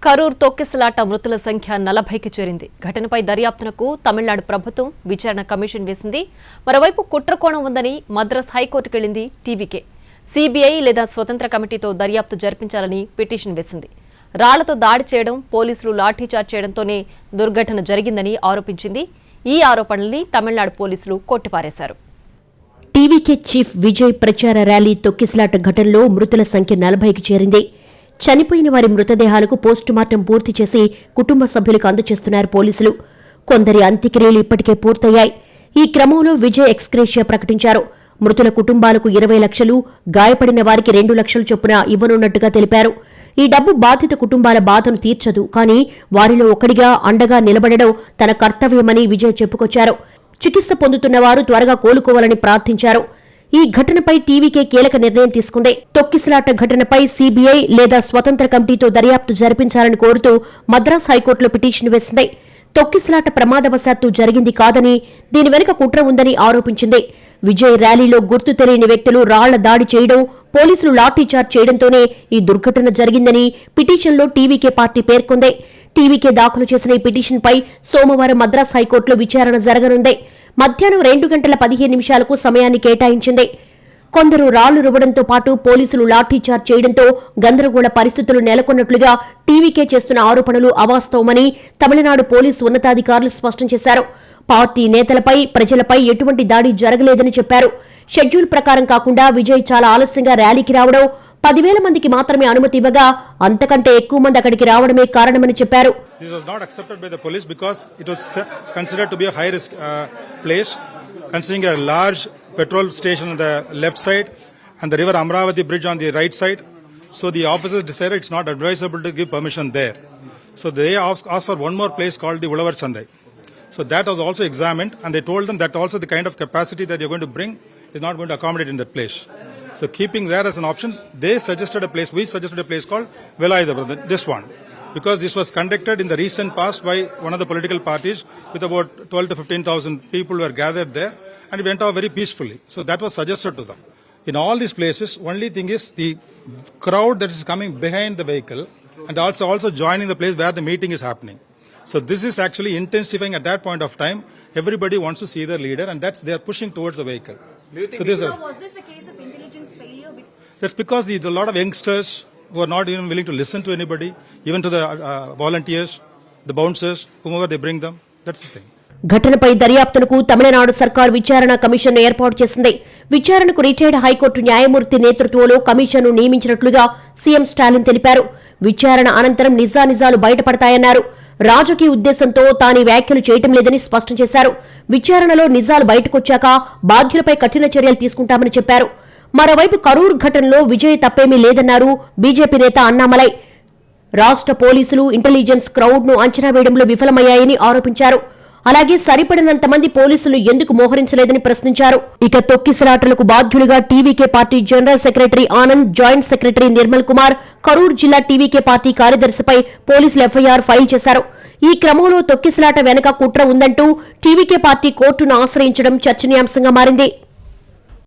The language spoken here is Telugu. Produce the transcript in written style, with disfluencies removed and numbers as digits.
కరూర్ తొక్కిసలాట మృతుల సంఖ్య 40కి చేరింది. ఘటనపై దర్యాప్తునకు తమిళనాడు ప్రభుత్వం విచారణ కమిషన్ వేసింది. మరోవైపు కుట్రకోణం ఉందని మద్రాస్ హైకోర్టుకెళ్లింది టీవీకే. సీబీఐ లేదా స్వతంత్ర కమిటీతో దర్యాప్తు జరిపించాలని పిటిషన్ వేసింది. రాళ్లతో దాడి చేయడం, పోలీసులు లాఠీచార్జ్ చేయడంతోనే దుర్ఘటన జరిగిందని ఆరోపించింది. ఈ ఆరోపణల్ని తమిళనాడు పోలీసులు కొట్టిపారేశారు. టీవీకే చీఫ్ విజయ్ ప్రచార ర్యాలీ తొక్కిసలాట ఘటనలో మృతుల సంఖ్య 40కి చేరింది. చనిపోయిన వారి మృతదేహాలకు పోస్టుమార్టం పూర్తి చేసి కుటుంబ సభ్యులకు అందజేస్తున్నారు పోలీసులు. కొందరి అంత్యక్రియలు ఇప్పటికే పూర్తయ్యాయి. ఈ క్రమంలో విజయ్ ఎక్స్గ్రేషియా ప్రకటించారు. మృతుల కుటుంబాలకు 20 లక్షలు, గాయపడిన వారికి 2 లక్షలు చొప్పున ఇవ్వనున్నట్టుగా తెలిపారు. ఈ డబ్బు బాధిత కుటుంబాల బాధను తీర్చదు, కానీ వారిలో ఒకడిగా అండగా నిలబడడం తన కర్తవ్యమని విజయ్ చెప్పుకొచ్చారు. చికిత్స పొందుతున్న వారు త్వరగా కోలుకోవాలని ప్రార్థించారు. ఈ ఘటనపై టీవీకే కీలక నిర్ణయం తీసుకుంది. తొక్కిసలాట ఘటనపై సీబీఐ లేదా స్వతంత్ర కమిటీతో దర్యాప్తు జరిపించాలని కోరుతూ మద్రాస్ హైకోర్టులో పిటిషన్ వేసింది. తొక్కిసలాట ప్రమాదవశాత్తు జరిగింది కాదని, దీని వెనుక కుట్ర ఉందని ఆరోపించింది. విజయ్ ర్యాలీలో గుర్తు తెలియని వ్యక్తులు రాళ్ల దాడి చేయడం, పోలీసులు లాఠీచార్జ్ చేయడంతోనే ఈ దుర్ఘటన జరిగిందని పిటిషన్లో టీవీకే పార్టీ పేర్కొంది. టీవీకే దాఖలు చేసిన ఈ పిటిషన్పై సోమవారం మద్రాస్ హైకోర్టులో విచారణ జరగనుంది. మధ్యాహ్నం 2:15 సమయాన్ని కేటాయించింది. కొందరు రాళ్లు రువ్వడంతో పాటు పోలీసులు లాఠీచార్జ్ చేయడంతో గందరగోళ పరిస్థితులు నెలకొన్నట్లుగా టీవీకే చేస్తున్న ఆరోపణలు అవాస్తవమని తమిళనాడు పోలీసు ఉన్నతాధికారులు స్పష్టం చేశారు. పార్టీ నేతలపై, ప్రజలపై ఎటువంటి దాడి జరగలేదని చెప్పారు. షెడ్యూల్ ప్రకారం కాకుండా విజయ్ చాలా ఆలస్యంగా ర్యాలీకి రావడం, 10,000 మందికి మాత్రమే అనుమతి ఇవ్వగా అంతకంటే ఎక్కువ మంది అక్కడికి రావడమే కారణమని చెప్పారు. This was not accepted by the police because it was considered to be a high risk place, considering a large petrol station on the left side and the river Amravati bridge on the right side. So the officers decided it's not advisable to give permission there. So they asked for one more place called the Ulavar Chandai. So that was also examined, and they told them that also the kind of capacity that you're going to bring is not going to accommodate in that place. So keeping that as an option, they suggested a place, we suggested a place called Velayathapuram, this one. Because this was conducted in the recent past by one of the political parties with about 12 to 15,000 people were gathered there, and it went off very peacefully. So that was suggested to them. In all these places, only thing is the crowd that is coming behind the vehicle and also joining the place where the meeting is happening. So this is actually intensifying at that point of time. Everybody wants to see the leader, and they are pushing towards the vehicle. So was this a case of intelligence failure? That's because a lot of youngsters who are not even willing to listen to anybody, even to the volunteers, the bouncers, whomever they bring them. That's the thing. ఘటనపై దర్యాప్తునకు తమిళనాడు సర్కార్ విచారణ కమిషన్ ఏర్పాటు చేసింది. విచారణకు రిటైర్డ్ హైకోర్టు న్యాయమూర్తి నేతృత్వంలో కమిషన్ను నియమించినట్లుగా సీఎం స్టాలిన్ తెలిపారు. విచారణ అనంతరం నిజానిజాలు బయటపడతాయన్నారు. రాజకీయ ఉద్దేశంతో తాను వ్యాఖ్యలు చేయటం లేదని స్పష్టం చేశారు. విచారణలో నిజాలు బయటకొచ్చాక బాధ్యులపై కఠిన చర్యలు తీసుకుంటామని చెప్పారు. మరోవైపు కరూర్ ఘటనలో విజయ్ తప్పేమీ లేదన్నారు బీజేపీ నేత అన్నామలై. రాష్ట్ర పోలీసులు, ఇంటెలిజెన్స్ క్రౌడ్ ను అంచనా వేయడంలో విఫలమయ్యాయని ఆరోపించారు. అలాగే సరిపడినంత మంది పోలీసులు ఎందుకు మోహరించలేదని ప్రశ్నించారు. ఇక తొక్కిసలాటలకు బాధ్యులుగా TVK party general secretary Anand, joint secretary Nirmal Kumar, Karur జిల్లా టీవీకే పార్టీ కార్యదర్శిపై పోలీసులు ఎఫ్ఐఆర్ ఫైల్ చేశారు. ఈ క్రమంలో తొక్కిసలాట వెనక కుట్ర ఉందంటూ టీవీకే పార్టీ కోర్టును ఆశ్రయించడం చర్చనీయాంశంగా మారింది.